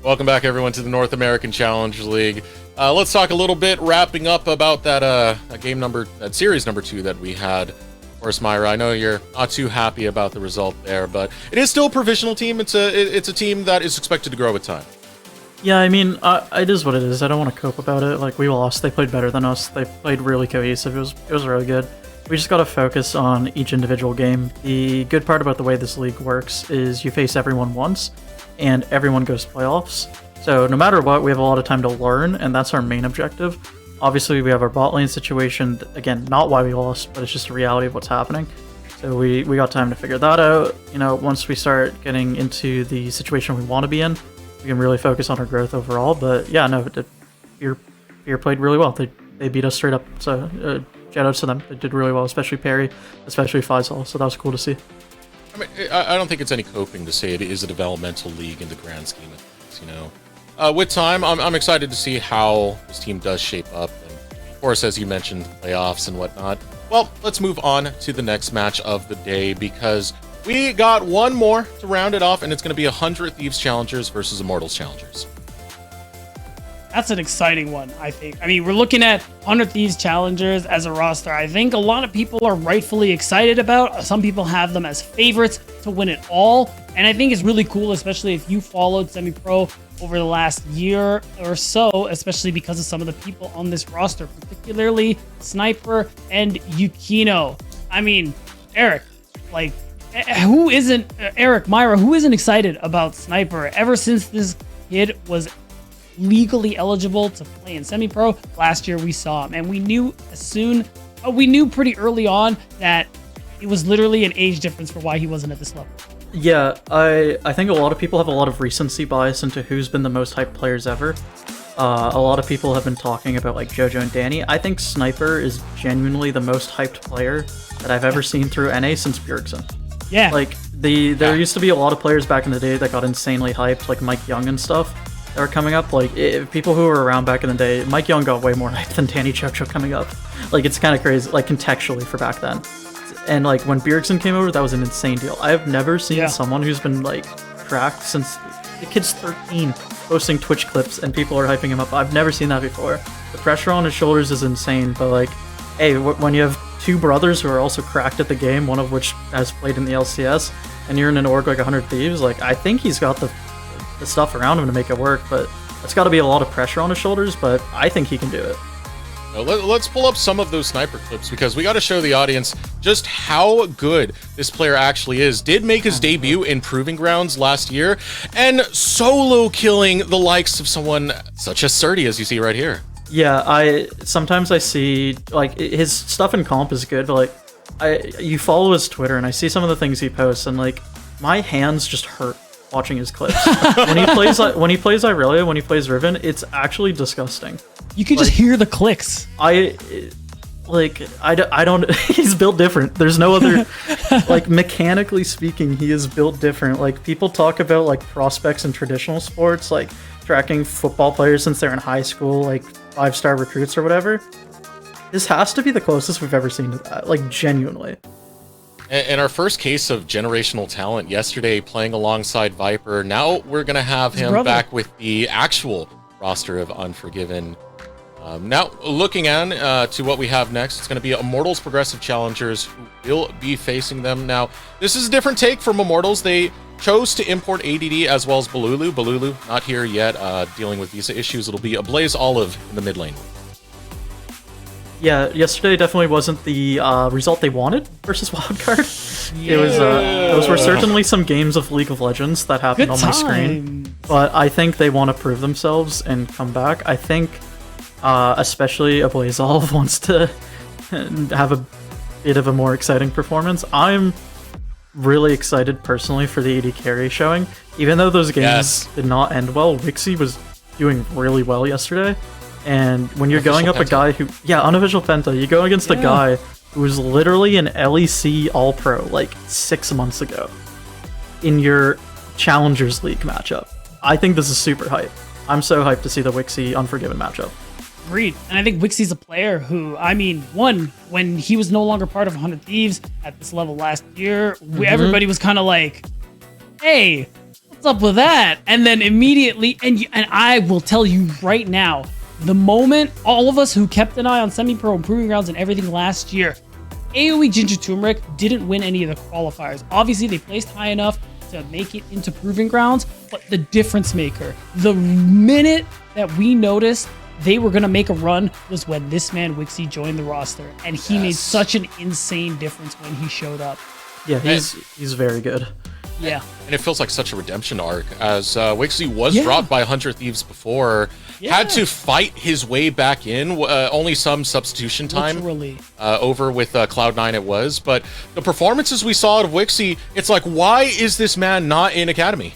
Welcome back, everyone, to the North American Challengers League. Let's talk a little bit, wrapping up about that series number 2 that we had. Of course, Myra, I know you're not too happy about the result there, but it is still a provisional team. It's a team that is expected to grow with time. Yeah, I mean, it is what it is. I don't want to cope about it. Like, we lost. They played better than us. They played really cohesive. It was really good. We just got to focus on each individual game. The good part about the way this league works is you face everyone once, and everyone goes to playoffs. So no matter what, we have a lot of time to learn, and that's our main objective. Obviously, we have our bot lane situation. Again, not why we lost, but it's just a reality of what's happening. So we got time to figure that out. You know, once we start getting into the situation we want to be in, we can really focus on our growth overall. But yeah, no, Fear played really well. They beat us straight up. So shout outs to them. They did really well, especially Perry, especially Faisal. So that was cool to see. I mean, I don't think it's any coping to say it is a developmental league in the grand scheme of things, you know. With time, I'm excited to see how this team does shape up. And of course, as you mentioned, playoffs and whatnot. Well, let's move on to the next match of the day, because we got one more to round it off, and it's going to be 100 Thieves Challengers versus Immortals Challengers. That's an exciting one, I think. I mean, we're looking at 100 Thieves Challengers as a roster I think a lot of people are rightfully excited about. Some people have them as favorites to win it all. And I think it's really cool, especially if you followed semi-pro over the last year or so, especially because of some of the people on this roster, particularly Sniper and Yukino. I mean, Eric, like, who isn't, Eric, Myra, who isn't excited about Sniper ever since this kid was legally eligible to play in semi-pro? Last year we saw him, and we knew pretty early on that it was literally an age difference for why he wasn't at this level. Yeah, I think a lot of people have a lot of recency bias into who's been the most hyped players ever. A lot of people have been talking about like Jojo and Danny. I think Sniper is genuinely the most hyped player that I've ever seen through NA since Bjergsen. Yeah. Like, there used to be a lot of players back in the day that got insanely hyped, like Mike Young and stuff, that were coming up. Like, people who were around back in the day, Mike Young got way more hype than Danny Jojo coming up. Like, it's kind of crazy, like, contextually for back then. And, like, when Bjergsen came over, that was an insane deal. I have never seen someone who's been, like, tracked since the kid's 13, posting Twitch clips, and people are hyping him up. I've never seen that before. The pressure on his shoulders is insane, but, like, hey, when you have two brothers who are also cracked at the game, one of which has played in the LCS, and you're in an org like 100 Thieves, like, I think he's got the stuff around him to make it work, but it's got to be a lot of pressure on his shoulders, but I think he can do it. Let's pull up some of those Sniper clips, because we got to show the audience just how good this player actually is. Did make his debut in Proving Grounds last year, and solo killing the likes of someone such as Surdy, as you see right here. Yeah, sometimes I see, like, his stuff in comp is good, but, like, you follow his Twitter, and I see some of the things he posts, and, like, my hands just hurt watching his clips. when he plays Irelia, when he plays Riven, it's actually disgusting. You can just hear the clicks. I don't, he's built different. There's no other, like, mechanically speaking, he is built different. Like, people talk about, like, prospects in traditional sports, like tracking football players since they're in high school, like 5-star recruits or whatever. This has to be the closest we've ever seen to that, like, genuinely. And our first case of generational talent yesterday, playing alongside Viper. Now we're going to have him back with the actual roster of Unforgiven. Now, looking on to what we have next, it's going to be Immortals Progressive Challengers who will be facing them. Now, this is a different take from Immortals. They chose to import ADD as well as Balulu. Balulu not here yet, dealing with visa issues. It'll be a Blaze Olive in the mid lane. Yeah, yesterday definitely wasn't the result they wanted versus Wildcard. Yeah. It was those were certainly some games of League of Legends that happened on my screen. But I think they want to prove themselves and come back. I think especially a Blaze Olive wants to have a bit of a more exciting performance. I'm really excited personally for the AD carry showing. Even though those games did not end well, Wixie was doing really well yesterday. And when you're going up a guy who... Yeah, unofficial Penta. You go against a guy who was literally an LEC All-Pro like 6 months ago in your Challengers League matchup. I think this is super hype. I'm so hyped to see the Wixie Unforgiven matchup. Agreed. And I think Wixie's a player who, I mean, one, when he was no longer part of 100 Thieves at this level last year, everybody was kind of like, hey, What's up with that? And then immediately, and I will tell you right now, the moment all of us who kept an eye on semi-pro and proving grounds and everything last year, AoE Ginger Turmeric didn't win any of the qualifiers. Obviously, they placed high enough to make it into proving grounds, but the difference maker, the minute that we noticed they were going to make a run was when this man Wixie joined the roster, and he made such an insane difference when he showed up. Yeah, he's very good. Yeah. And it feels like such a redemption arc, as Wixie was dropped by 100 Thieves before, had to fight his way back in, only some substitution time over with Cloud9 it was, but the performances we saw out of Wixie, it's like, why is this man not in Academy?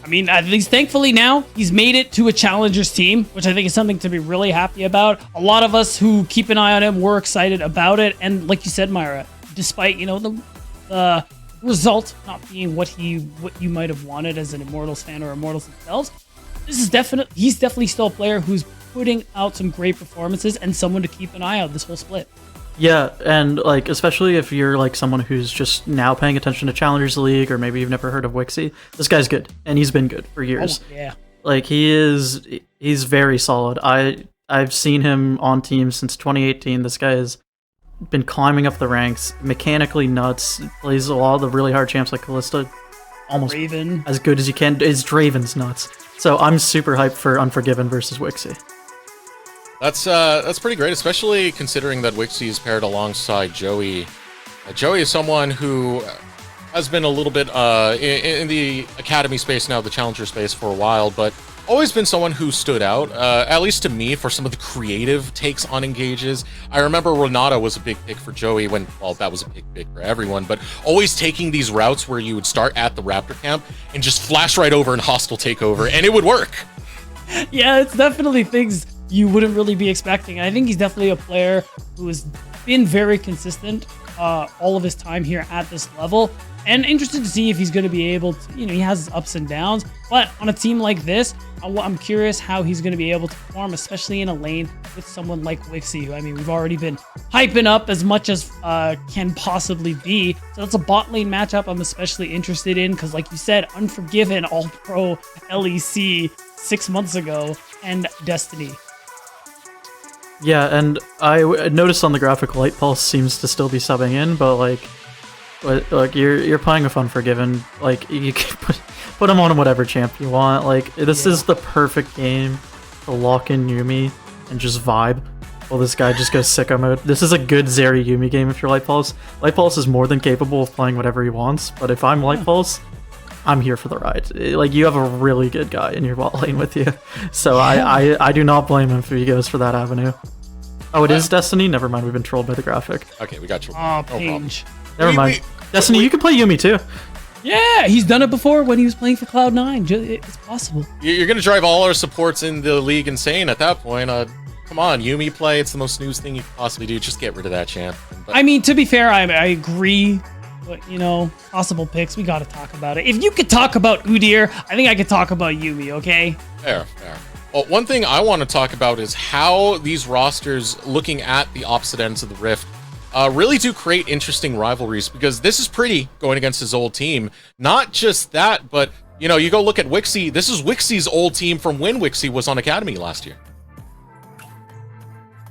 I mean, at least thankfully now he's made it to a Challengers team, which I think is something to be really happy about. A lot of us who keep an eye on him were excited about it, and like you said, Myra, despite, you know, the result not being what you might have wanted as an Immortals fan or Immortals themselves, he's definitely still a player who's putting out some great performances and someone to keep an eye on this whole split. Yeah, and like especially if you're like someone who's just now paying attention to Challengers League, or maybe you've never heard of Wixie, this guy's good, and he's been good for years. Oh, yeah. Like he's very solid. I've seen him on teams since 2018. This guy has been climbing up the ranks, mechanically nuts, plays a lot of the really hard champs like Callista, almost Draven. as good as you can. His Draven's nuts. So I'm super hyped for Unforgiven versus Wixie. That's pretty great, especially considering that Wixie is paired alongside Joey. Joey is someone who has been a little bit in the Academy space now, the Challenger space for a while, but always been someone who stood out, at least to me, for some of the creative takes on engages. I remember Renata was a big pick for Joey when, well, that was a big pick for everyone, but always taking these routes where you would start at the Raptor camp and just flash right over and hostile takeover, and it would work. Yeah, it's definitely things you wouldn't really be expecting. I think he's definitely a player who has been very consistent all of his time here at this level, and interested to see if he's going to be able to, you know, he has his ups and downs, but on a team like this, I'm curious how he's going to be able to perform, especially in a lane with someone like Wixie, who, I mean, we've already been hyping up as much as can possibly be. So that's a bot lane matchup I'm especially interested in, because like you said, Unforgiven, All-Pro LEC 6 months ago, and Destiny. Yeah, and I noticed on the graphic Light Pulse seems to still be subbing in, but like you're playing with Unforgiven, like you can put him on whatever champ you want. Like this is the perfect game to lock in Yuumi and just vibe while this guy just goes sicko mode. This is a good Zeri Yuumi game if you're Light Pulse. Light Pulse is more than capable of playing whatever he wants, but if I'm Light Pulse, I'm here for the ride. Like, you have a really good guy in your bot lane with you, so I do not blame him if he goes for that avenue. Oh, it is Destiny? Never mind, we've been trolled by the graphic. Okay, we got you. Oh, Page. Never mind. Destiny, you can play Yuumi too. Yeah, he's done it before when he was playing for Cloud9. It's possible. You're going to drive all our supports in the league insane at that point. Come on, Yuumi play. It's the most snooze thing you could possibly do. Just get rid of that champ. But I mean, to be fair, I agree. But, you know, possible picks, we got to talk about it. If you could talk about Udyr, I think I could talk about Yuumi, okay? Fair. Well, one thing I want to talk about is how these rosters, looking at the opposite ends of the rift, really do create interesting rivalries, because this is Pretty going against his old team. Not just that, but, you know, you go look at Wixie. This is Wixie's old team from when Wixie was on Academy last year.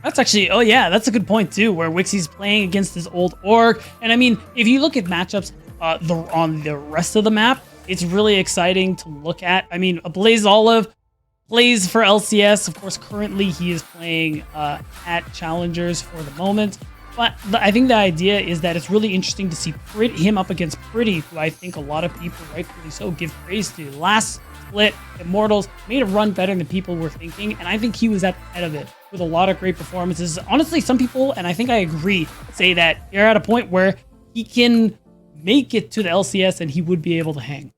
That's actually, oh yeah, that's a good point too, where Wixie's playing against his old org. And I mean, if you look at matchups on the rest of the map, it's really exciting to look at. I mean, Blaze Olive plays for LCS. Of course, currently he is playing at Challengers for the moment. But I think the idea is that it's really interesting to see him up against Pretty, who I think a lot of people, rightfully so, give praise to. Last split, Immortals made a run better than people were thinking, and I think he was at the head of it with a lot of great performances. Honestly, some people, and I think I agree, say that you're at a point where he can make it to the LCS and he would be able to hang.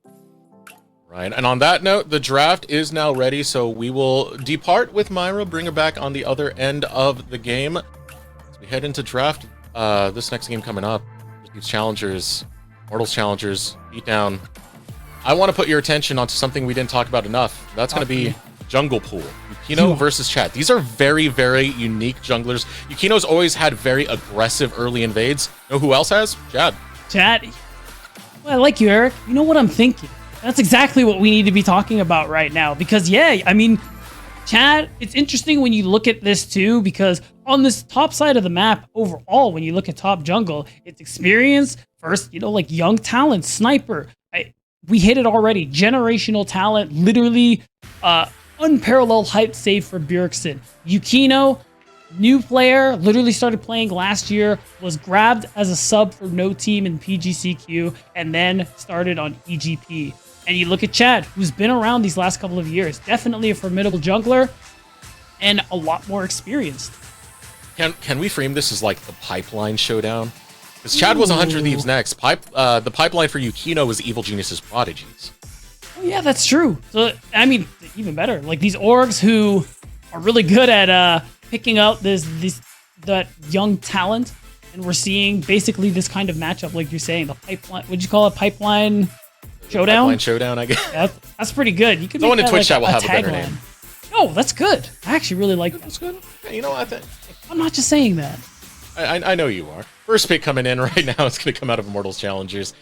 Right, and on that note, the draft is now ready, so we will depart with Myra, bring her back on the other end of the game. As we head into draft, this next game coming up, Thieves Challengers, Immortals Challengers, Beatdown. I want to put your attention onto something we didn't talk about enough. That's going to be Jungle Pool. Yukino versus Chad. These are very, very unique junglers. Yukino's always had very aggressive early invades. Know who else has? Chad. Well, I like you, Eric. You know what I'm thinking? That's exactly what we need to be talking about right now. Because, yeah, I mean, Chad, it's interesting when you look at this too, because on this top side of the map, overall, when you look at top jungle, it's experience first, like young talent, sniper. We hit it already. Generational talent, literally unparalleled hype save for Bjergsen. Yukino, new player, literally started playing last year, was grabbed as a sub for no team in PGCQ, and then started on EGP. And you look at Chad, who's been around these last couple of years, definitely a formidable jungler, and a lot more experienced. Can we frame this as like the pipeline showdown? Because Chad was 100 Thieves next. The pipeline for Yukino was Evil Genius's Prodigies. Oh yeah, that's true. So I mean, even better. Like these orgs who are really good at picking out that young talent, and we're seeing basically this kind of matchup, like you're saying, the pipeline. Would you call it pipeline showdown? Pipeline showdown, I guess. Yeah, that's pretty good. You could. Someone in Twitch chat will have a tagline. better name. No, that's good. I actually really like that. That's good. Okay, you know what? I'm not just saying that. I know you are. First pick coming in right now. It's going to come out of Immortals Challengers.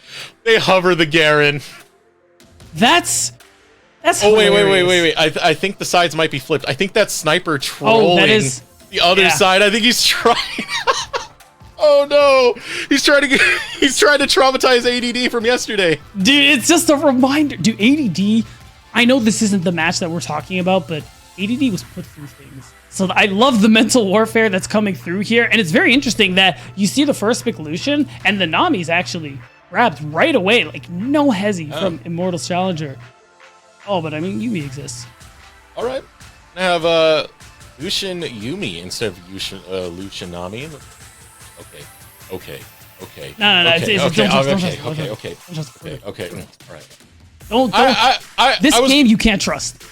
They hover the Garen. That's. Oh wait! I think the sides might be flipped. I think that's Sniper trolling the other side. I think he's trying. Oh no! He's trying to traumatize ADD from yesterday. Dude, it's just a reminder. Dude, ADD. I know this isn't the match that we're talking about, but ADD was put through things. So I love the mental warfare that's coming through here, and it's very interesting that you see the first pick Lucian, and the Nami's actually grabbed right away, like no hezzy from Immortals Challenger. Oh, but I mean, Yumi exists. All right. I have Lucian Yumi instead of Lucian Nami. Okay. No. Okay. All right. Don't. This game you can't trust.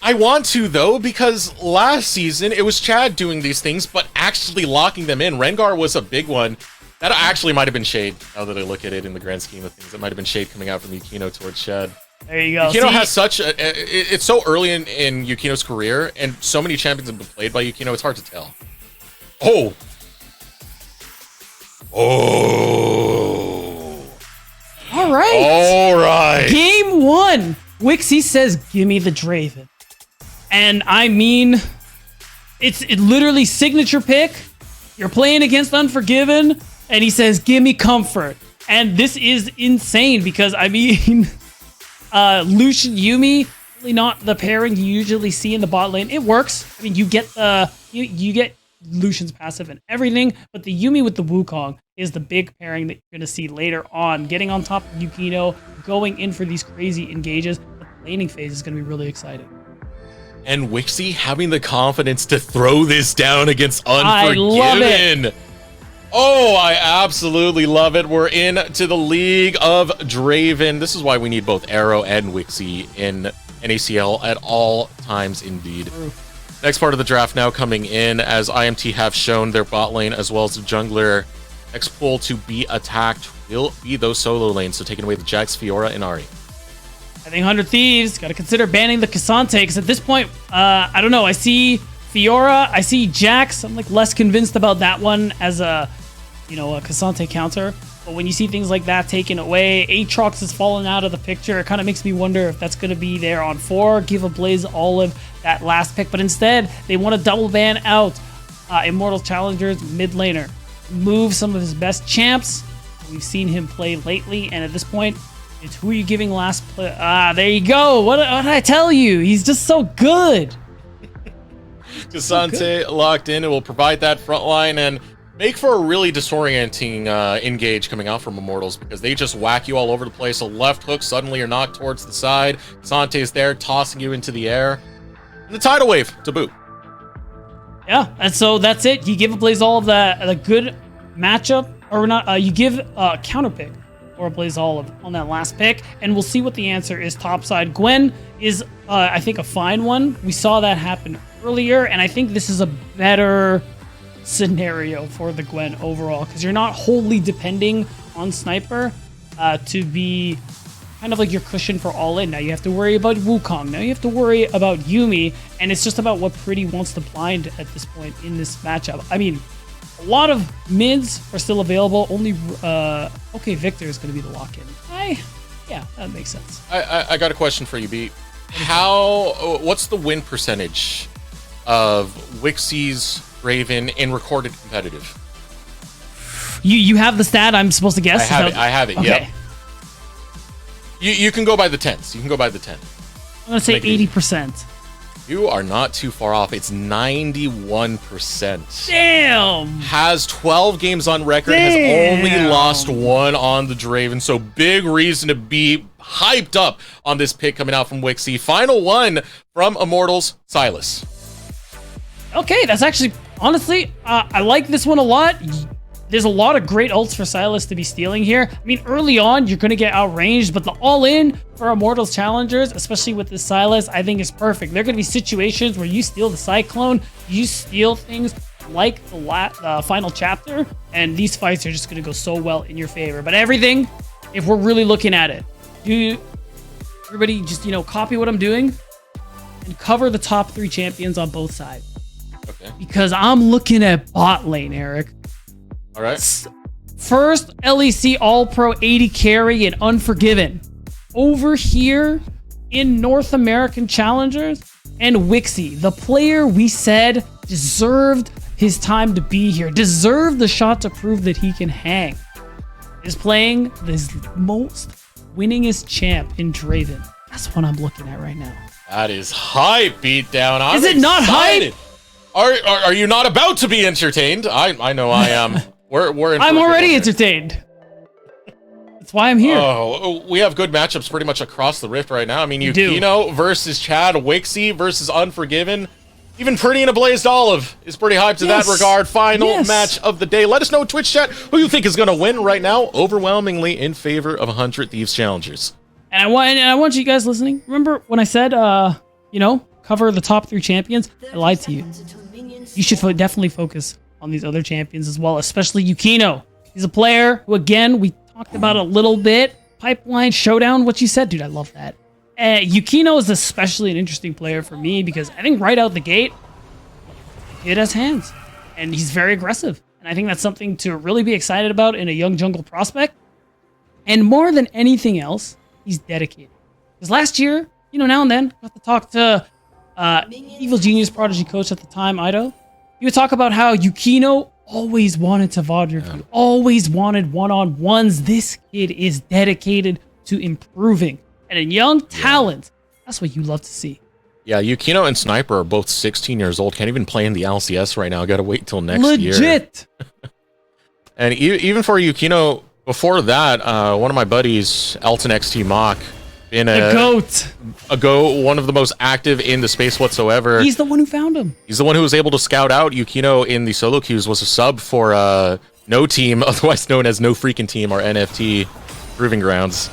I want to, though, because last season it was Chad doing these things, but actually locking them in. Rengar was a big one. That actually might have been shade, now that I look at it in the grand scheme of things. It might have been shade coming out from Yukino towards Chad. There you go. Yukino has such a... It's so early in Yukino's career, and so many champions have been played by Yukino, it's hard to tell. Oh! All right. All right. Game 1. Wixie says, "Give me the Draven." And I mean, it's literally signature pick. You're playing against Unforgiven, and he says, "Give me comfort." And this is insane because, I mean, Lucian Yumi, really not the pairing you usually see in the bot lane. It works. I mean, you get you get Lucian's passive and everything, but the Yumi with the Wukong is the big pairing that you're going to see later on. Getting on top of Yukino, going in for these crazy engages. The laning phase is going to be really exciting. And Wixie having the confidence to throw this down against Unforgiven. I love it. Oh, I absolutely love it. We're into the League of Draven. This is why we need both Arrow and Wixie in NACL at all times indeed. Next part of the draft now coming in, as IMT have shown their bot lane as well as the jungler. Next pool to be attacked will be those solo lanes, so taking away the Jax, Fiora, and Ahri. I think 100 Thieves got to consider banning the Cassante, because at this point, I don't know. I see Fiora, I see Jax. I'm like less convinced about that one as a Cassante counter. But when you see things like that taken away, Aatrox has fallen out of the picture. It kind of makes me wonder if that's going to be there on 4. Give a Blaze Olive that last pick. But instead, they want to double ban out Immortals Challengers mid laner. Move some of his best champs. We've seen him play lately. And at this point, it's who are you giving last play? There you go. What did I tell you? He's just so good. Cassante locked in. It will provide that front line and make for a really disorienting engage coming out from Immortals, because they just whack you all over the place. A left hook, suddenly you're knocked towards the side. Cassante is there, tossing you into the air. And the tidal wave to boot. Yeah, and so that's it. You give a Blaze Olive the good matchup, or not? You give a counter pick or a Blaze Olive on that last pick, and we'll see what the answer is topside. Gwen is, I think, a fine one. We saw that happen earlier, and I think this is a better scenario for the Gwen overall, because you're not wholly depending on Sniper to be kind of like your cushion for all in. Now you have to worry about Wukong. Now you have to worry about Yumi, and it's just about what Pretty wants to blind at this point in this matchup. I mean, A lot of mids are still available. Only okay, Victor is going to be the lock-in. Yeah, that makes sense. I got a question for you, B. What's the win percentage of Wixie's Raven in recorded competitive? You have the stat I'm supposed to guess? I have it, okay. Yep. You can go by the tens. You can go by the 10. I'm going to say 80%. You are not too far off. It's 91%. Damn! Has 12 games on record. Damn. Has only lost 1 on the Draven. So big reason to be hyped up on this pick coming out from Wixie. Final one from Immortals, Silas. Okay, that's actually, honestly, I like this one a lot. There's a lot of great ults for Silas to be stealing here. I mean, early on, you're going to get outranged, but the all-in for Immortals Challengers, especially with this Silas, I think is perfect. There are going to be situations where you steal the Cyclone, you steal things like the final chapter, and these fights are just going to go so well in your favor. But everything, if we're really looking at it, everybody just, copy what I'm doing and cover the top 3 champions on both sides. Okay. Because I'm looking at bot lane, Eric. All right. First LEC All-Pro 80 carry in Unforgiven. Over here in North American Challengers and Wixie, the player we said deserved his time to be here, deserved the shot to prove that he can hang, is playing this most winningest champ in Draven. That's what I'm looking at right now. That is hype, Beatdown. Is it not hype? Are you not about to be entertained? I know I am. I'm already entertained. That's why I'm here. Oh, we have good matchups pretty much across the rift right now. I mean, Yukino versus Chad, Wixie versus Unforgiven. Even Pretty in a Blazed Olive is pretty hyped in that regard. Final match of the day. Let us know, Twitch chat, who you think is going to win right now. Overwhelmingly in favor of 100 Thieves Challengers. And I want you guys listening. Remember when I said, cover the top 3 champions? I lied to you. You should definitely focus on these other champions as well, especially Yukino. He's a player who, again, we talked about a little bit. Pipeline Showdown, what you said, dude, I love that. Yukino is especially an interesting player for me because I think right out the gate, it has hands. And he's very aggressive. And I think that's something to really be excited about in a young jungle prospect. And more than anything else, he's dedicated. Because last year, now and then, I got to talk to Evil Genius Prodigy coach at the time, Ido. He would talk about how Yukino always wanted to VOD review, always wanted one-on-ones. This kid is dedicated to improving. And in young talent, that's what you love to see. Yeah, Yukino and Sniper are both 16 years old. Can't even play in the LCS right now. Got to wait till next year. Legit! And even for Yukino, before that, one of my buddies, Elton XT Mock, been a goat, one of the most active in the space whatsoever. He's the one who found him. He's the one who was able to scout out Yukino in the solo queues. Was a sub for No Team, otherwise known as No Freaking Team, or NFT Proving Grounds.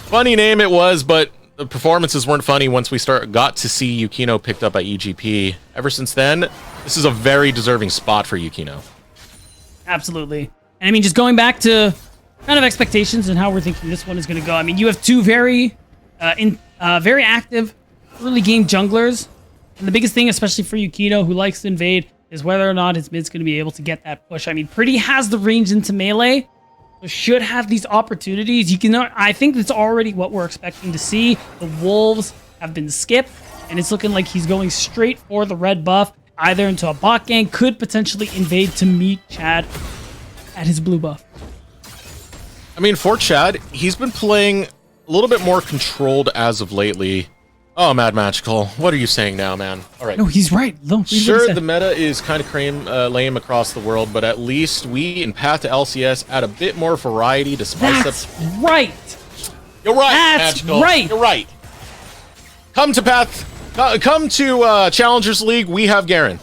Funny name it was, but the performances weren't funny once we got to see Yukino picked up by EGP. Ever since then, this is a very deserving spot for Yukino. Absolutely. And I mean, just going back to kind of expectations and how we're thinking this one is going to go. I mean, you have 2 very active early game junglers. And the biggest thing, especially for Yukino, who likes to invade, is whether or not his mid's going to be able to get that push. I mean, Pretty has the range into melee, so should have these opportunities. I think that's already what we're expecting to see. The Wolves have been skipped, and it's looking like he's going straight for the red buff, either into a bot gank, could potentially invade to meet Chad at his blue buff. I mean, for Chad, he's been playing a little bit more controlled as of lately. Oh, Mad Magical, what are you saying now, man? All right. No, he's right. No, sure, the meta is kind of lame across the world, but at least we, in Path to LCS, add a bit more variety to spice up. Right. You're right, That's Magical. Right. You're right. Come to Challengers League. We have Garen.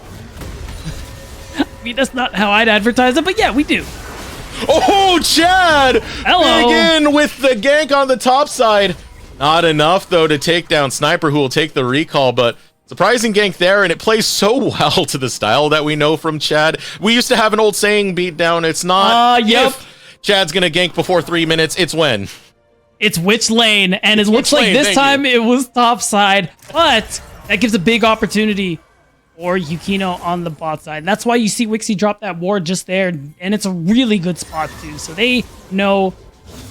I mean, that's not how I'd advertise it, but yeah, we do. Oh, Chad! Hello. Begin with the gank on the top side. Not enough, though, to take down Sniper, who will take the recall, but surprising gank there, and it plays so well to the style that we know from Chad. We used to have an old saying, Beatdown, it's not if Chad's gonna gank before 3 minutes, it's when. It's which lane, and it looks like this time it was top side, but that gives a big opportunity or Yukino on the bot side. That's why you see Wixie drop that ward just there, and it's a really good spot too. So they know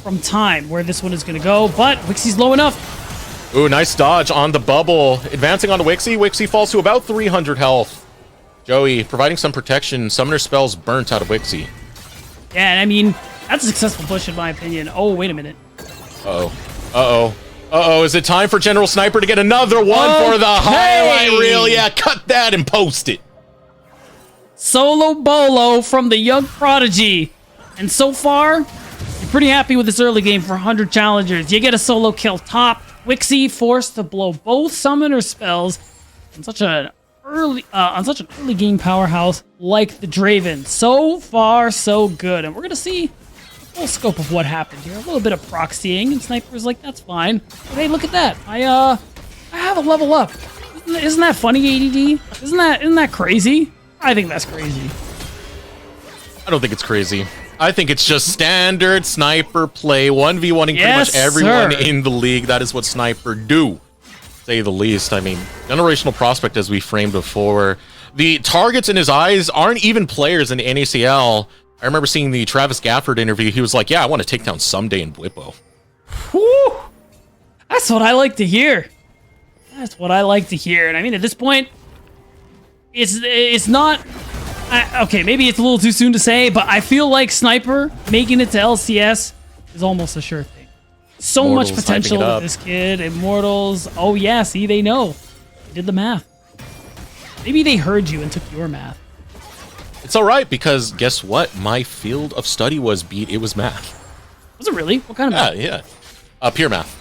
from time where this one is going to go, but Wixie's low enough. Ooh, nice dodge on the bubble. Advancing onto Wixie. Wixie falls to about 300 health. Joey providing some protection. Summoner spells burnt out of Wixie. Yeah, and I mean, that's a successful push in my opinion. Oh, wait a minute. Uh-oh. Uh-oh. Uh-oh, is it time for General Sniper to get another one for the highlight reel? Yeah, cut that and post it. Solo bolo from the young prodigy. And so far, you're pretty happy with this early game for 100 challengers. You get a solo kill top. Wixie forced to blow both summoner spells on such an early game powerhouse like the Draven. So far, so good. And we're gonna see the full scope of what happened here. A little bit of proxying, and Sniper's like, that's fine. But hey, look at that. I have a level up. Isn't that funny, ADD? Isn't that crazy? I think that's crazy. I don't think it's crazy. I think it's just standard Sniper play, 1v1ing pretty much everyone in the league. That is what Sniper do, to say the least. I mean, generational prospect, as we framed before. The targets in his eyes aren't even players in the NACL. I remember seeing the Travis Gafford interview. He was like, yeah, I want to take down someday in Bwipo. Whew. That's what I like to hear. That's what I like to hear. And I mean, at this point, it's not... okay, maybe it's a little too soon to say, but I feel like Sniper making it to LCS is almost a sure thing. So Immortals, much potential with this kid. Immortals. Oh yeah, see, they know. They did the math. Maybe they heard you and took your math. It's all right, because guess what? My field of study was it was math. Was it really? What kind of math? Yeah. Pure math.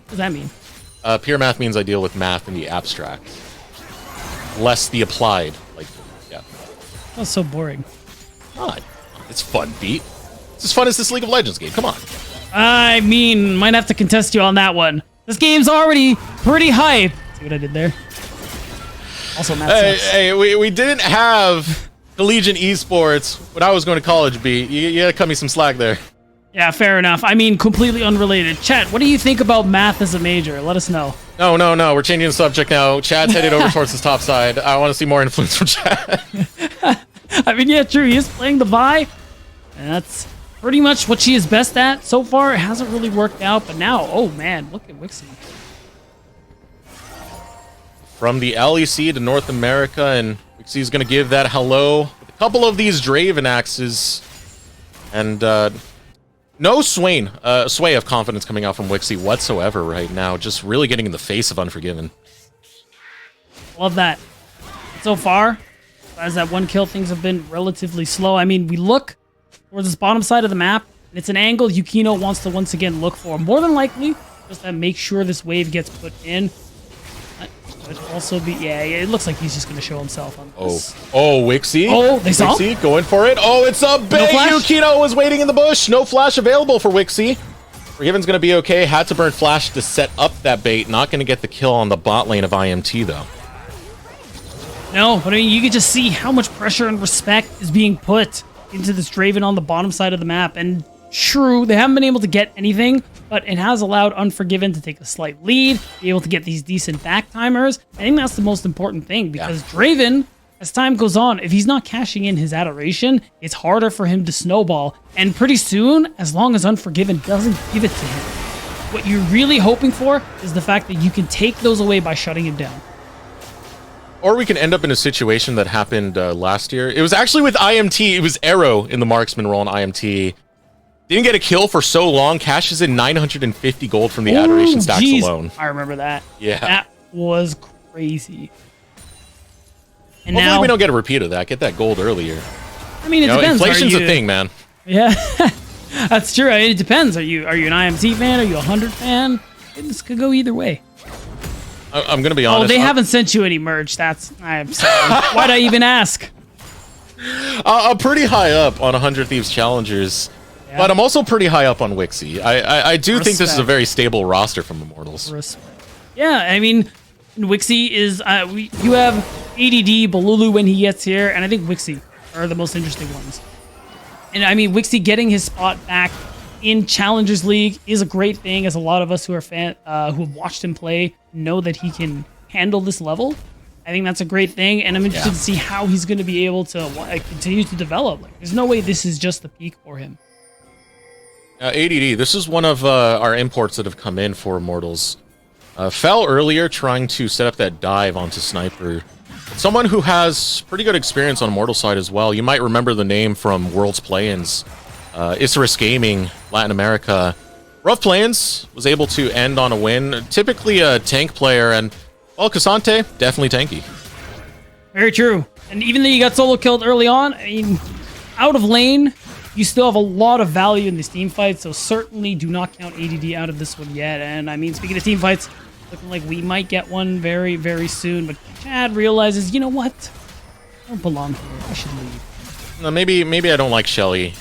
What does that mean? Pure math means I deal with math in the abstract. Less the applied. Like, yeah. That's so boring. God, it's fun, Beat. It's as fun as this League of Legends game. Come on. I mean, might have to contest you on that one. This game's already pretty hype. See what I did there? Also, math sucks. Hey, we didn't have collegiate esports when I was going to college, Beat. You gotta cut me some slack there. Yeah, fair enough. I mean, completely unrelated. Chat, what do you think about math as a major? Let us know. No. We're changing the subject now. Chad's headed over towards this top side. I want to see more influence from Chad. I mean, yeah, true. He is playing the Vi. And that's pretty much what she is best at. So far, it hasn't really worked out. But now, oh man, look at Wixie. From the LEC to North America, and Wixie's going to give that hello with a couple of these Draven axes. And no sway of confidence coming out from Wixie whatsoever right now. Just really getting in the face of Unforgiven. Love that. So far, as that one kill, things have been relatively slow. I mean, we look towards this bottom side of the map, and it's an angle Yukino wants to once again look for. More than likely, just to make sure this wave gets put in. Could also be, yeah, it looks like he's just going to show himself on this. Oh, Wixie. Oh, they saw Wixie going for it. Oh, it's a bait. No Yukino was waiting in the bush. No flash available for Wixie. Forgiven's going to be okay. Had to burn flash to set up that bait. Not going to get the kill on the bot lane of IMT, though. No, but I mean, you can just see how much pressure and respect is being put into this Draven on the bottom side of the map. And true, they haven't been able to get anything, but it has allowed Unforgiven to take a slight lead, be able to get these decent back timers. I think that's the most important thing, because Draven, as time goes on, if he's not cashing in his adoration, it's harder for him to snowball. And pretty soon, as long as Unforgiven doesn't give it to him, what you're really hoping for is the fact that you can take those away by shutting him down. Or we can end up in a situation that happened last year. It was actually with IMT. It was Arrow in the marksman role in IMT. Didn't get a kill for so long. Cashes in 950 gold from the adoration stacks alone. I remember that. Yeah. That was crazy. And hopefully now we don't get a repeat of that. Get that gold earlier. I mean, it depends. Inflation's a thing, man. Yeah, that's true. I mean, it depends. Are you an IMT fan? Are you a 100 fan? This could go either way. I'm gonna be honest. Oh, they haven't sent you any merch. I'm sorry. Why'd I even ask? I'm pretty high up on 100 Thieves Challengers. Yeah. But I'm also pretty high up on Wixie. I do think this is a very stable roster from Immortals. Respect. Yeah, I mean, Wixie is... you have ADD, Balulu when he gets here, and I think Wixie are the most interesting ones. And I mean, Wixie getting his spot back in Challengers League is a great thing, as a lot of us who are who have watched him play know that he can handle this level. I think that's a great thing, and I'm interested to see how he's going to be able to continue to develop. Like, there's no way this is just the peak for him. ADD, this is one of our imports that have come in for Immortals. Fell earlier trying to set up that dive onto Sniper. Someone who has pretty good experience on Immortal side as well. You might remember the name from World's Play-ins. Icarus Gaming, Latin America. Rough play-ins, was able to end on a win. Typically a tank player, and, well, Cassante, definitely tanky. Very true. And even though you got solo killed early on, I mean, out of lane, you still have a lot of value in these team fights, so certainly do not count ADD out of this one yet. And I mean, speaking of team fights, looking like we might get one very, very soon, but Chad realizes, you know what? I don't belong here. I should leave. No, maybe I don't like Shelly.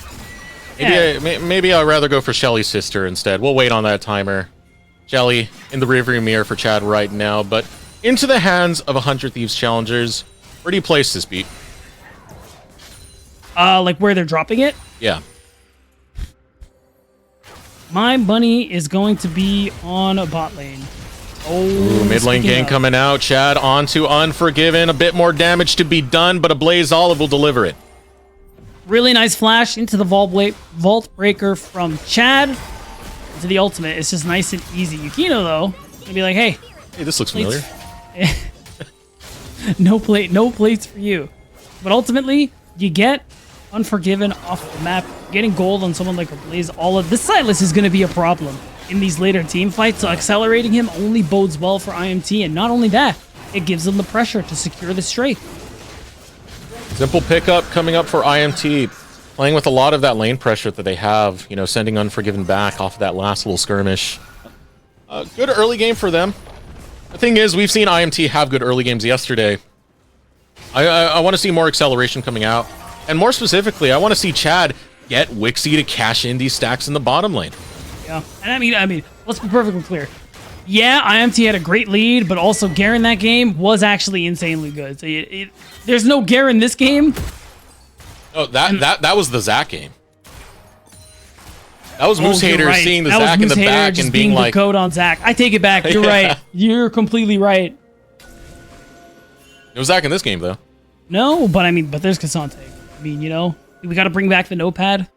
Maybe I'd rather go for Shelly's sister instead. We'll wait on that timer. Shelly in the rearview mirror for Chad right now, but into the hands of 100 Thieves Challengers. Where do you place this beat? Like where they're dropping it? Yeah. My money is going to be on a bot lane. Ooh, mid lane gank coming out. Chad onto Unforgiven. A bit more damage to be done, but a Blaze Olive will deliver it. Really nice flash into the Vault Breaker from Chad. To the ultimate. It's just nice and easy. Yukino, though, gonna be like, hey, this looks familiar. no plates for you. But ultimately, you get Unforgiven off the map. Getting gold on someone like a Blaze Olive. This Silas is going to be a problem in these later team fights, so accelerating him only bodes well for IMT, and not only that, it gives them the pressure to secure the straight. Simple pickup coming up for IMT. Playing with a lot of that lane pressure that they have, you know, sending Unforgiven back off of that last little skirmish. Good early game for them. The thing is, we've seen IMT have good early games yesterday. I want to see more acceleration coming out. And more specifically, I want to see Chad get Wixie to cash in these stacks in the bottom lane. Yeah, and I mean, let's be perfectly clear. Yeah, IMT had a great lead, but also Garen that game was actually insanely good. So there's no Garen this game. Oh, that was the Zac game. That was Moose Hater seeing the Zac in the back and being like, the code on Zac. I take it back. You're right. You're completely right. It was Zac in this game, though. No, but I mean, there's Cassante. I mean, you know, we got to bring back the notepad.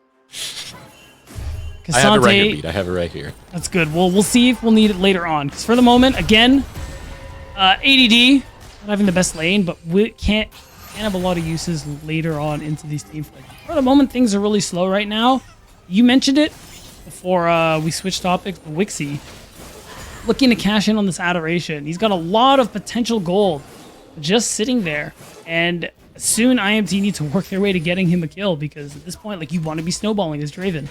I have it right here, Beat. I have it right here. That's good. We'll see if we'll need it later on. Because for the moment, again, ADD, not having the best lane, but we can't have a lot of uses later on into these team fights. For the moment, things are really slow right now. You mentioned it before we switched topics, but Wixie looking to cash in on this adoration. He's got a lot of potential gold just sitting there. And soon IMT need to work their way to getting him a kill, because at this point, like, you want to be snowballing this Draven.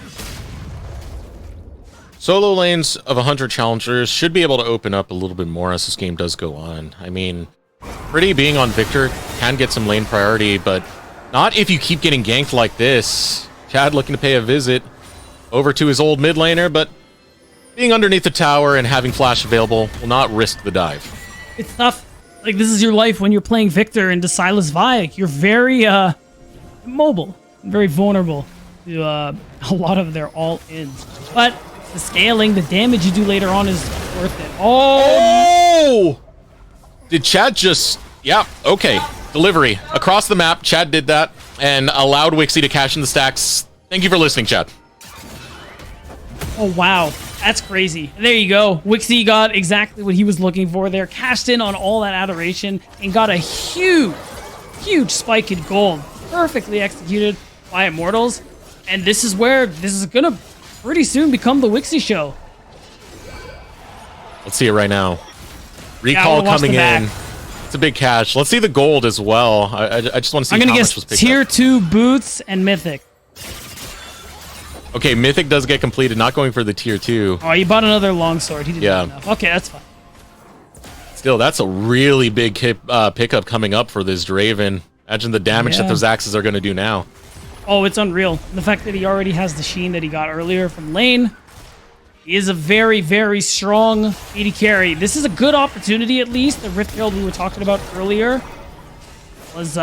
Solo lanes of 100 challengers should be able to open up a little bit more as this game does go on. I mean, Pretty being on Victor can get some lane priority, but not if you keep getting ganked like this. Chad looking to pay a visit over to his old mid laner, but being underneath the tower and having flash available will not risk the dive. It's tough. Like, this is your life when you're playing Victor into Silas Vike. You're very mobile, very vulnerable to a lot of their all-ins. But the scaling, the damage you do later on is worth it. Oh! Did Chad just... Yeah, okay. Delivery. Across the map, Chad did that and allowed Wixie to cash in the stacks. Thank you for listening, Chad. Oh, wow. That's crazy. And there you go. Wixie got exactly what he was looking for there. Cashed in on all that adoration and got a huge, huge spike in gold. Perfectly executed by Immortals. And this is where this is going to pretty soon become the Wixie show. Let's see it right now. Recall coming in. It's a big cash. Let's see the gold as well. I just want to see how much was picked up. Tier 2 boots and Mythic. Okay, Mythic does get completed, not going for the tier 2. Oh, he bought another longsword. He didn't have enough. Okay, that's fine. Still, that's a really big pickup coming up for this Draven. Imagine the damage that those axes are going to do now. Oh, it's unreal. The fact that he already has the sheen that he got earlier from lane. He is a very, very strong AD carry. This is a good opportunity, at least. The Rift Herald we were talking about earlier was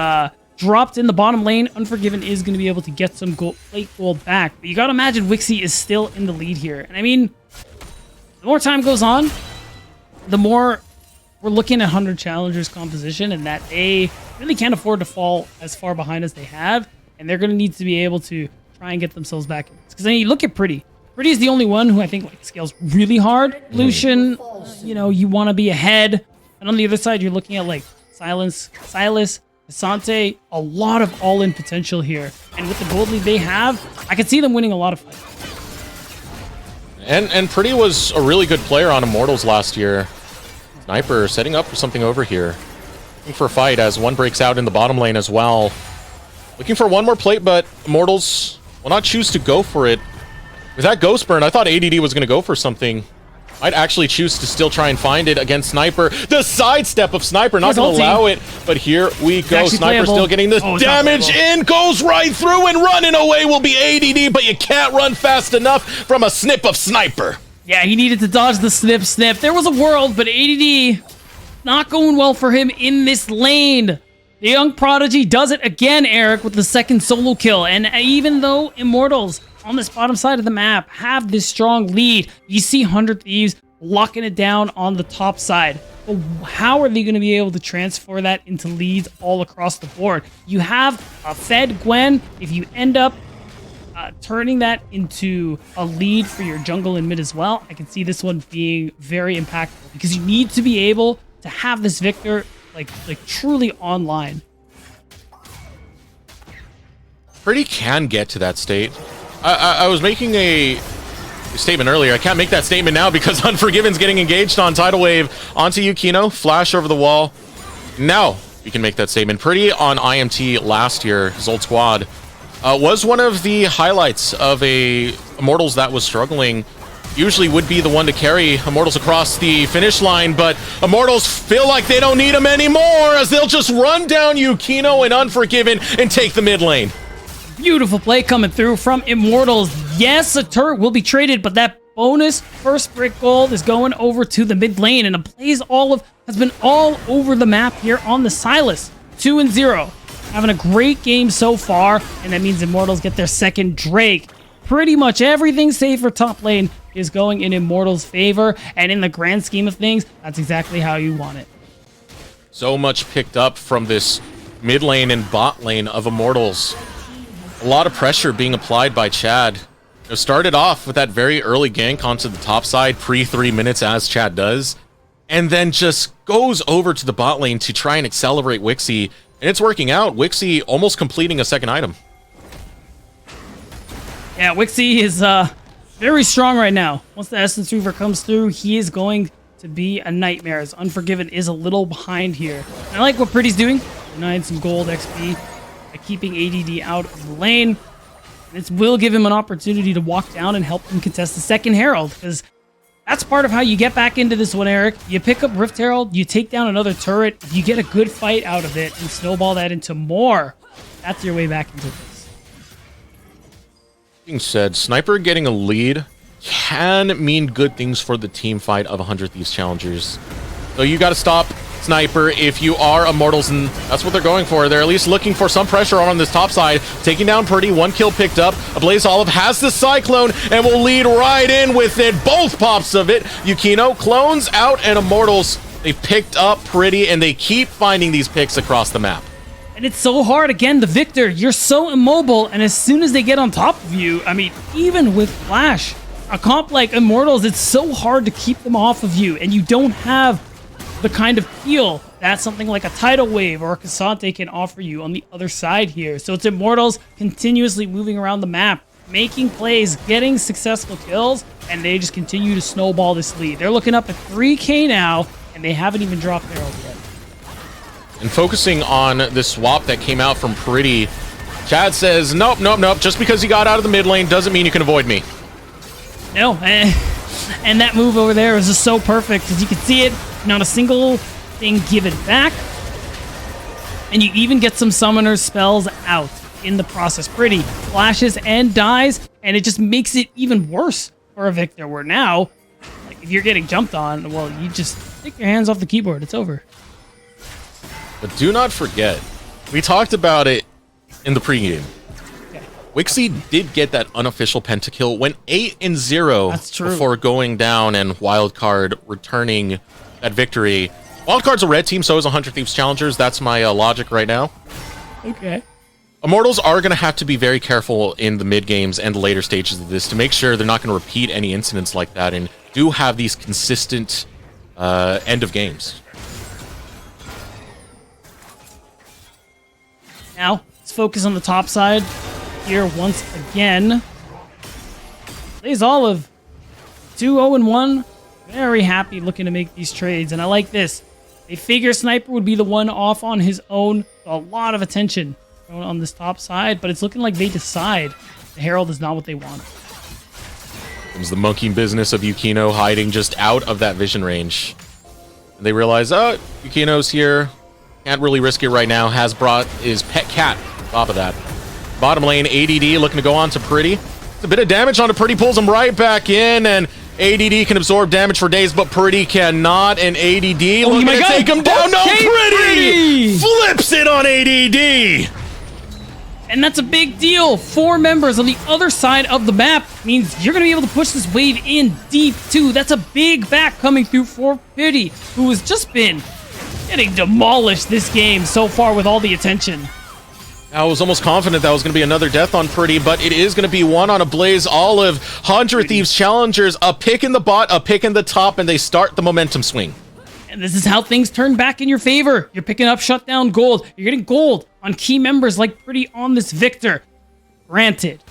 dropped in the bottom lane. Unforgiven is going to be able to get some plate gold back. But you got to imagine Wixie is still in the lead here. And I mean, the more time goes on, the more we're looking at 100 Challengers composition and that they really can't afford to fall as far behind as they have. And they're going to need to be able to try and get themselves back. Because then you look at Pretty. Pretty is the only one who I think like scales really hard. Lucian, you know, you want to be ahead. And on the other side, you're looking at like Silas, Asante, a lot of all-in potential here. And with the gold lead they have, I can see them winning a lot of fights. And Pretty was a really good player on Immortals last year. Sniper setting up for something over here. Looking for a fight as one breaks out in the bottom lane as well. Looking for one more plate, but Immortals will not choose to go for it. With that Ghost Burn, I thought ADD was going to go for something. Might actually choose to still try and find it against Sniper. The sidestep of Sniper, not going to allow it. But here we go. Sniper still getting this damage in. Goes right through and running away will be ADD, but you can't run fast enough from a snip of Sniper. Yeah, he needed to dodge the snip. There was a world, but ADD not going well for him in this lane. The young prodigy does it again, Eric, with the second solo kill. And even though Immortals on this bottom side of the map have this strong lead, you see 100 Thieves locking it down on the top side. But how are they going to be able to transfer that into leads all across the board? You have a fed Gwen. If you end up turning that into a lead for your jungle and mid as well, I can see this one being very impactful because you need to be able to have this Victor like truly online. Pretty can get to that state. I was making a statement earlier. I can't make that statement now because Unforgiven's getting engaged on Tidal Wave onto Yukino. Flash over the wall. Now we can make that statement. Pretty on IMT last year, his old squad, was one of the highlights of a Immortals that was struggling. Usually would be the one to carry Immortals across the finish line, but Immortals feel like they don't need him anymore as they'll just run down Yukino and Unforgiven and take the mid lane. Beautiful play coming through from Immortals. Yes, a turret will be traded, but that bonus first brick gold is going over to the mid lane, and the plays has been all over the map here on the Silas. 2-0. Having a great game so far, and that means Immortals get their second Drake. Pretty much everything save for top lane is going in Immortals' favor, and in the grand scheme of things, that's exactly how you want it. So much picked up from this mid lane and bot lane of Immortals. A lot of pressure being applied by Chad. It started off with that very early gank onto the top side, pre 3 minutes as Chad does, and then just goes over to the bot lane to try and accelerate Wixie, and it's working out. Wixie almost completing a second item. Yeah, Wixie is very strong right now. Once the Essence Reaver comes through, he is going to be a nightmare, as Unforgiven is a little behind here. And I like what Pretty's doing, denying some gold XP by keeping ADD out of the lane. This will give him an opportunity to walk down and help him contest the second Herald, because that's part of how you get back into this one, Eric. You pick up Rift Herald, you take down another turret, you get a good fight out of it, and snowball that into more. That's your way back into this. Being said, Sniper getting a lead can mean good things for the team fight of 100 Thieves Challengers. So you got to stop Sniper if you are Immortals, and that's what they're going for. They're at least looking for some pressure on this top side. Taking down Pretty, 1 kill picked up. Ablaze Olive has the Cyclone and will lead right in with it. Both pops of it. Yukino clones out, and Immortals, they picked up Pretty, and they keep finding these picks across the map. And it's so hard. Again, the Victor, you're so immobile, and as soon as they get on top of you, I mean, even with Flash, a comp like Immortals, it's so hard to keep them off of you, and you don't have the kind of heal that something like a Tidal Wave or a Cassante can offer you on the other side here. So it's Immortals continuously moving around the map, making plays, getting successful kills, and they just continue to snowball this lead. They're looking up at 3K now, and they haven't even dropped Herald yet. And focusing on this swap that came out from Pretty, Chad says, nope, nope, nope. Just because you got out of the mid lane doesn't mean you can avoid me. No, and that move over there is just so perfect, because you can see it, not a single thing given back. And you even get some summoner spells out in the process. Pretty flashes and dies, and it just makes it even worse for a Victor, where now, like, if you're getting jumped on, well, you just take your hands off the keyboard. It's over. But do not forget, we talked about it in the pregame. Okay. Wixie did get that unofficial pentakill, went 8-0 That's true. before going down and wildcard returning that victory. Wildcard's a red team, so is 100 Thieves Challengers. That's my logic right now. Okay. Immortals are going to have to be very careful in the mid games and the later stages of this to make sure they're not going to repeat any incidents like that and do have these consistent end of games. Now, let's focus on the top side here once again. Blaze Olive, 2-0-1. Very happy looking to make these trades, and I like this. They figure Sniper would be the one off on his own. A lot of attention on this top side, but it's looking like they decide the Herald is not what they want. Comes the monkey business of Yukino hiding just out of that vision range. And they realize, oh, Yukino's here. Can't really risk it right now. Has brought his pet cat on top of that. Bottom lane, ADD looking to go on to Pretty. It's a bit of damage onto Pretty, pulls him right back in, and ADD can absorb damage for days, but Pretty cannot, and ADD looking to take him down. No, Pretty flips it on ADD! And that's a big deal. 4 members on the other side of the map means you're going to be able to push this wave in deep, too. That's a big back coming through for Pretty, who has just been getting demolished this game so far with all the attention. I was almost confident that was going to be another death on Pretty, but it is going to be one on a Blaze Olive. 100 Thieves Challengers, a pick in the bot, a pick in the top, and they start the momentum swing. And this is how things turn back in your favor. You're picking up shutdown gold. You're getting gold on key members like Pretty on this Victor. Granted,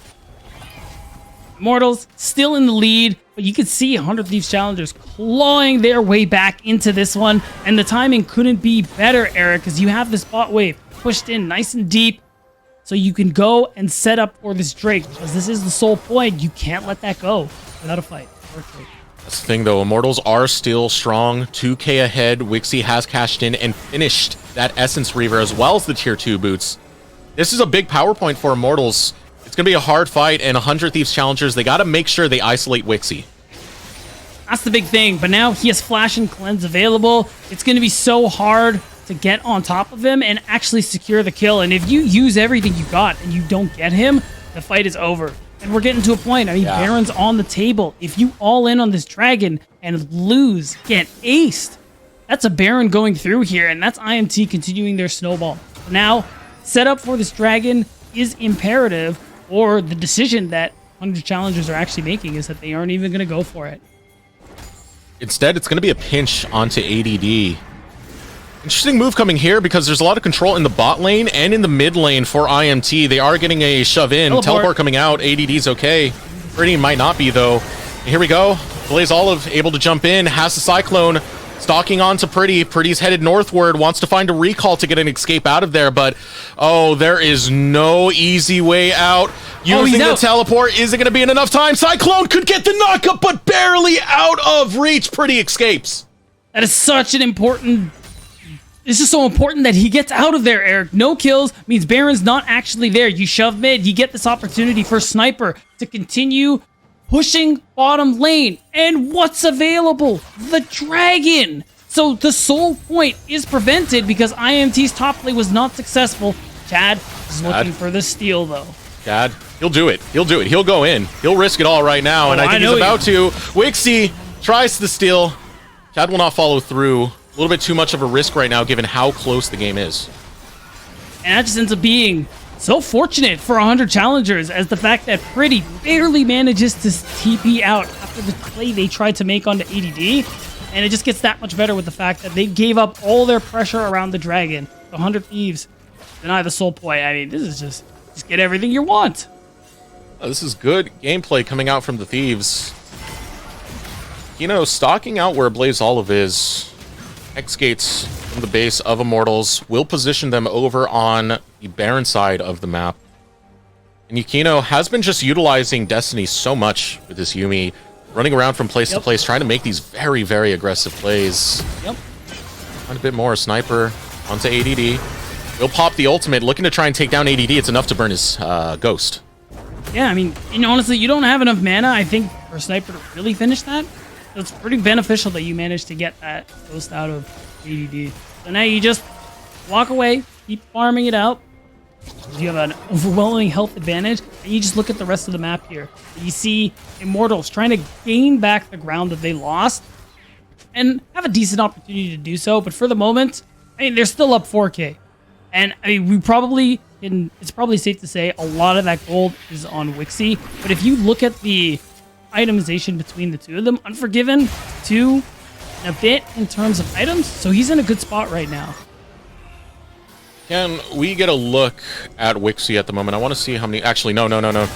Immortals still in the lead, but you can see 100 Thieves Challengers clawing their way back into this one. And the timing couldn't be better, Eric, because you have this bot wave pushed in nice and deep. So you can go and set up for this Drake, because this is the sole point. You can't let that go without a fight. That's the thing, though. Immortals are still strong. 2k ahead. Wixie has cashed in and finished that Essence Reaver as well as the Tier 2 boots. This is a big power point for Immortals. It's going to be a hard fight, and 100 Thieves Challengers, they got to make sure they isolate Wixie. That's the big thing, but now he has Flash and Cleanse available. It's going to be so hard to get on top of him and actually secure the kill. And if you use everything you got and you don't get him, the fight is over. And we're getting to a point. I mean, Baron's on the table. If you all in on this dragon and lose, get aced, that's a Baron going through here, and that's IMT continuing their snowball. Now, setup for this dragon is imperative, or the decision that 100 Challengers are actually making is that they aren't even going to go for it. Instead, it's going to be a pinch onto ADD. Interesting move coming here because there's a lot of control in the bot lane and in the mid lane for IMT. They are getting a shove in. Teleport coming out. ADD's okay. Pretty might not be, though. Here we go. Blaze Olive able to jump in. Has the Cyclone. Stalking on to Pretty. Pretty's headed northward. Wants to find a recall to get an escape out of there. But, oh, there is no easy way out. Using the teleport. Is it going to be in enough time? Cyclone could get the knockup, but barely out of reach. Pretty escapes. That is such an important... It's just so important that he gets out of there, Eric. No kills means Baron's not actually there. You shove mid, you get this opportunity for Sniper to continue pushing bottom lane. And what's available? The Dragon. So the sole point is prevented because IMT's top play was not successful. Chad is looking for the steal, though. Chad, he'll do it. He'll do it. He'll go in. He'll risk it all right now, and I think he's about to. Wixie tries the steal. Chad will not follow through. A little bit too much of a risk right now, given how close the game is. And that just ends up being so fortunate for 100 Challengers, as the fact that Pretty barely manages to TP out after the play they tried to make onto ADD. And it just gets that much better with the fact that they gave up all their pressure around the Dragon. The 100 Thieves deny the soul play. I mean, this is just get everything you want. Oh, this is good gameplay coming out from the Thieves. You know, stalking out where Blaze Olive is. X gates from the base of Immortals will position them over on the Baron side of the map. And Yukino has been just utilizing Destiny so much with this Yuumi, running around from place to place, trying to make these very, very aggressive plays. Find a bit more. Sniper onto ADD. He'll pop the ultimate, looking to try and take down ADD. It's enough to burn his ghost. Yeah, I mean, honestly, you don't have enough mana, I think, for Sniper to really finish that. So it's pretty beneficial that you managed to get that ghost out of ADD. So now you just walk away, keep farming it out. You have an overwhelming health advantage, and you just look at the rest of the map here. You see Immortals trying to gain back the ground that they lost. and have a decent opportunity to do so. But for the moment, I mean, they're still up 4K. And I mean, it's probably safe to say a lot of that gold is on Wixie. But if you look at the itemization between the two of them, Unforgiven, 2 and a bit in terms of items. So he's in a good spot right now. Can we get a look at Wixie at the moment? I want to see how many... Actually, no.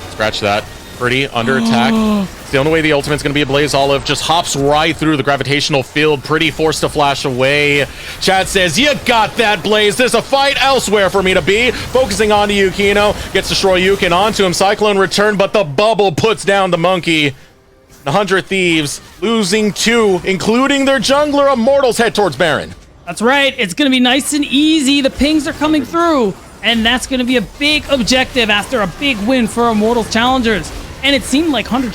Scratch that. Pretty under attack. It's the only way the ultimate's going to be a Blaze Olive. Just hops right through the gravitational field. Pretty forced to flash away. Chat says, you got that, Blaze. There's a fight elsewhere for me to be. Focusing on to Yukino. Gets Destroy Yukin onto him. Cyclone return, but the bubble puts down the monkey. The 100 Thieves losing 2, including their jungler. Immortals head towards Baron. That's right. It's going to be nice and easy. The pings are coming through. And that's going to be a big objective after a big win for Immortals Challengers. And it seemed like 100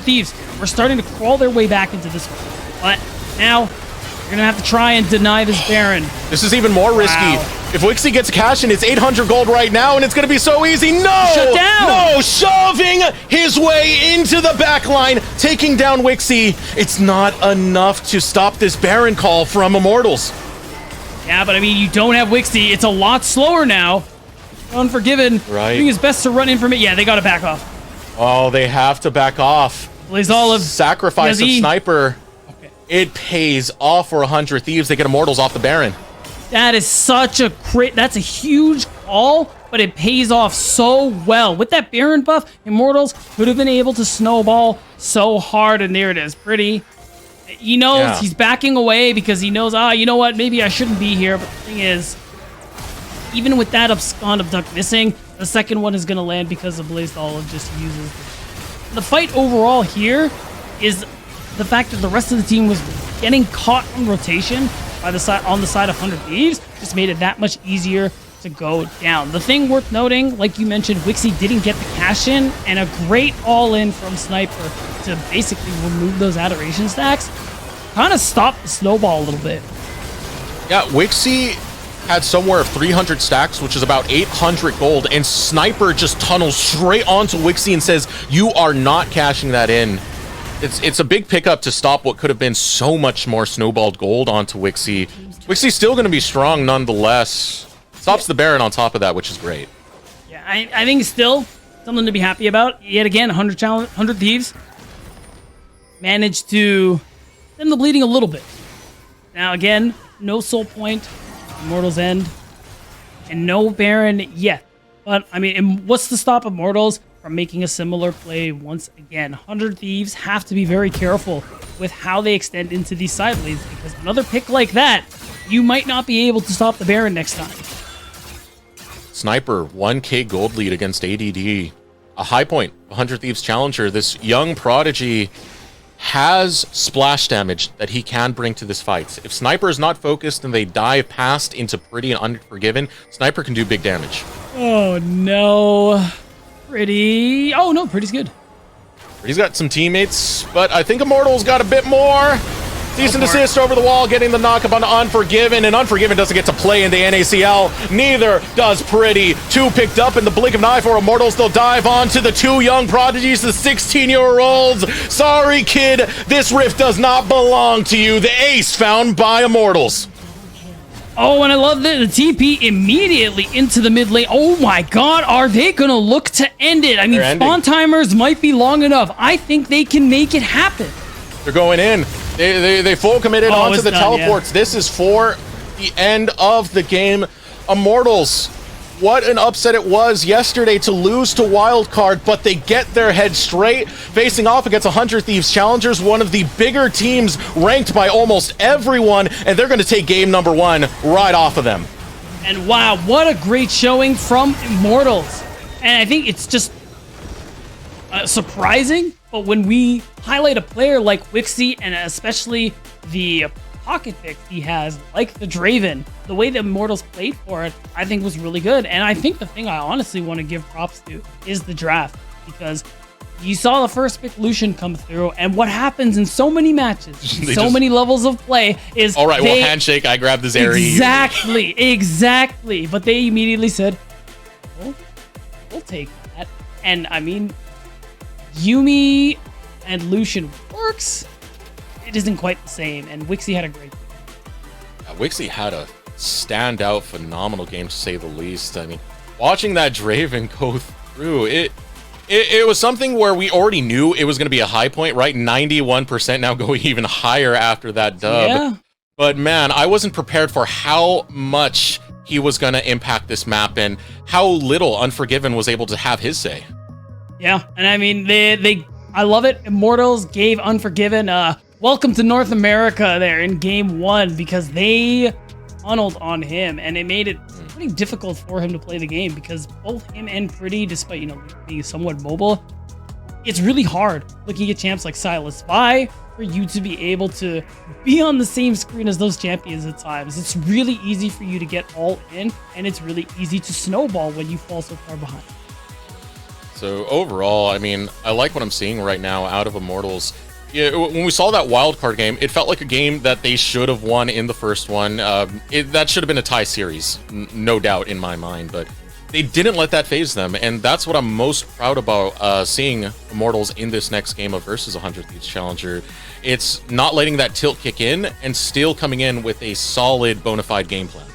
Thieves were starting to crawl their way back into this one. But now, you're going to have to try and deny this Baron. This is even more risky. Wow. If Wixie gets cash in, it's 800 gold right now, and it's going to be so easy. No! Shut down! No! Shoving his way into the back line, taking down Wixie. It's not enough to stop this Baron call from Immortals. Yeah, but I mean, you don't have Wixie. It's a lot slower now. Unforgiven. Right. Doing his best to run in from it. Yeah, they got to back off. Oh, they have to back off. Blaze Olive. Sacrifice of Sniper. Okay. It pays off for 100 Thieves. They get Immortals off the Baron. That is such a that's a huge call, but it pays off so well. With that Baron buff, Immortals could have been able to snowball so hard, and there it is. Pretty. He knows he's backing away because he knows, you know what, maybe I shouldn't be here. But the thing is, even with that abscond of Duck missing, the second one is going to land because the Blazed Olive just uses the fight overall here is the fact that the rest of the team was getting caught on rotation by the side on the side of 100 Thieves, just made it that much easier to go down. The thing worth noting, like you mentioned, Wixie didn't get the cash in, and a great all-in from Sniper to basically remove those adoration stacks, kind of stopped the snowball a little bit. Yeah, Wixie had somewhere of 300 stacks, which is about 800 gold, and Sniper just tunnels straight onto Wixie and says, you are not cashing that in. It's a big pickup to stop what could have been so much more snowballed gold onto Wixie. Wixie's still going to be strong nonetheless. Stops the Baron on top of that, which is great. Yeah, I think still something to be happy about. Yet again, 100 Thieves managed to stem the bleeding a little bit. Now again, no soul point, Immortals end, and no Baron yet. But I mean, what's to stop Immortals from making a similar play once again? 100 Thieves have to be very careful with how they extend into these side lanes, because another pick like that, you might not be able to stop the Baron next time. Sniper, 1k gold lead against ADD. A high point, 100 Thieves Challenger. This young prodigy has splash damage that he can bring to this fight. If Sniper is not focused and they dive past into Pretty and Unforgiven, Sniper can do big damage. Oh no. Pretty. Oh no, Pretty's good. Pretty's got some teammates, but I think Immortals got a bit more. Decent assist over the wall, getting the knock-up on Unforgiven, and Unforgiven doesn't get to play in the NACL. Neither does Pretty. 2 picked up in the blink of an eye for Immortals. They'll dive on to the 2 young prodigies, the 16-year-olds. Sorry, kid, this rift does not belong to you. The ace found by Immortals. Oh, and I love the TP immediately into the mid lane. Oh my god, are they going to look to end it? I mean, spawn timers might be long enough. I think they can make it happen. They're going in. They full committed onto the teleports. Yeah. This is for the end of the game. Immortals, what an upset it was yesterday to lose to Wildcard, but they get their head straight, facing off against 100 Thieves Challengers, one of the bigger teams ranked by almost everyone, and they're going to take game number 1 right off of them. And wow, what a great showing from Immortals. And I think it's just surprising, but when we highlight a player like Wixie, and especially the pocket picks he has, like the Draven, the way the Immortals played for it, I think was really good. And I think the thing I honestly want to give props to is the draft, because you saw the first pick Lucian come through, and what happens in so many matches, so many levels of play is, all right, well, handshake, I grabbed the Zeri. Exactly. But they immediately said, we'll take that. And I mean, Yuumi and Lucian works. it isn't quite the same. And Wixie had a great game. Yeah, Wixie had a standout, phenomenal game to say the least. I mean, watching that Draven go through it. It was something where we already knew it was going to be a high point, right? 91% now going even higher after that dub. Yeah. But man, I wasn't prepared for how much he was going to impact this map and how little Unforgiven was able to have his say. Yeah, and I mean, I love it. Immortals gave Unforgiven welcome to North America there in game 1 because they tunneled on him, and it made it pretty difficult for him to play the game because both him and Pretty, despite, you know, being somewhat mobile, it's really hard looking at champs like Silas Vi for you to be able to be on the same screen as those champions at times. It's really easy for you to get all in, and it's really easy to snowball when you fall so far behind. So overall, I mean, I like what I'm seeing right now out of Immortals. Yeah, when we saw that wildcard game, it felt like a game that they should have won in the first one. That should have been a tie series, no doubt in my mind, but they didn't let that phase them, and that's what I'm most proud about seeing Immortals in this next game of versus 100 Thieves Challenger. It's not letting that tilt kick in and still coming in with a solid bona fide game plan.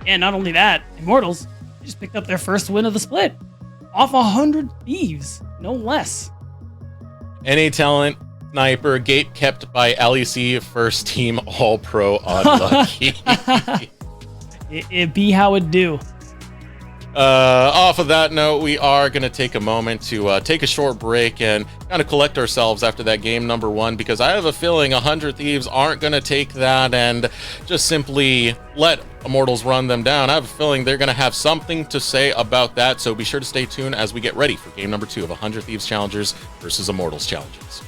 And not only that, Immortals just picked up their first win of the split off 100 Thieves, no less. NA talent, sniper, gate kept by LEC, first team all-pro, unlucky. It be how it do. Off of that note, we are going to take a moment to take a short break and kind of collect ourselves after that game number 1, because I have a feeling 100 Thieves aren't going to take that and just simply let Immortals run them down. I have a feeling they're going to have something to say about that, so be sure to stay tuned as we get ready for game number 2 of 100 Thieves Challengers versus Immortals Challengers.